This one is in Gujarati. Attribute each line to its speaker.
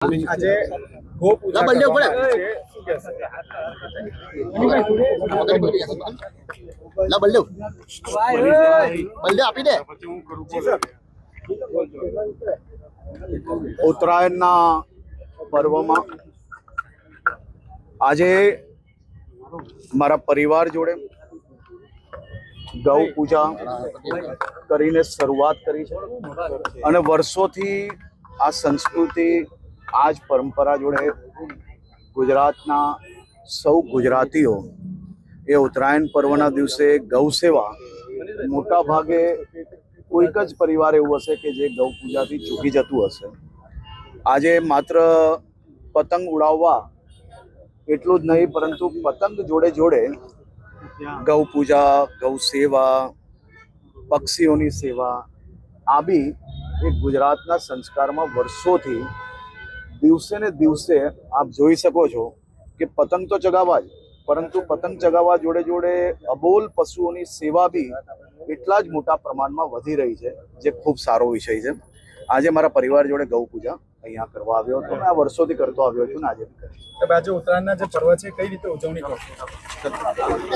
Speaker 1: આજે ગો પૂજા કરવામાં આવી છે, શું કહેશો?
Speaker 2: ઉત્તરાયણના પર્વમાં આજે મારા પરિવાર જોડે ગૌ પૂજા કરીને શરૂઆત કરી છે અને વર્ષોથી આ સંસ્કૃતિ આ જ પરંપરા જોડે ગુજરાતના સૌ ગુજરાતીઓ એ ઉત્તરાયણ પર્વના દિવસે ગૌ સેવા મોટા ભાગે કોઈક જ પરિવાર એવું હશે કે જે ગૌ પૂજાથી ચૂકી જતું હશે. આજે માત્ર પતંગ ઉડાવવા એટલું જ નહીં, પરંતુ પતંગ જોડે જોડે ગૌ પૂજા, ગૌ સેવા, પક્ષીઓની સેવા આ બી એ ગુજરાતના સંસ્કારમાં વર્ષોથી દિવસે ને દિવસે આપ જોઈ શકો છો કે પતંગ તો ચગાવવા જ, પરંતુ પતંગ ચગાવવા જોડે જોડે અબોલ પશુઓની સેવા બી એટલા જ મોટા પ્રમાણમાં વધી રહી છે, જે ખૂબ સારો વિષય છે. આજે મારા પરિવાર જોડે ગૌ પૂજા અહીંયા કરવા આવ્યો હતો. આ વર્ષોથી કરતો આવ્યો છું ને આજે બી કરીશ.
Speaker 1: આજે ઉત્તરાયણના જે પર્વ છે કઈ રીતે ઉજવણી કરશો?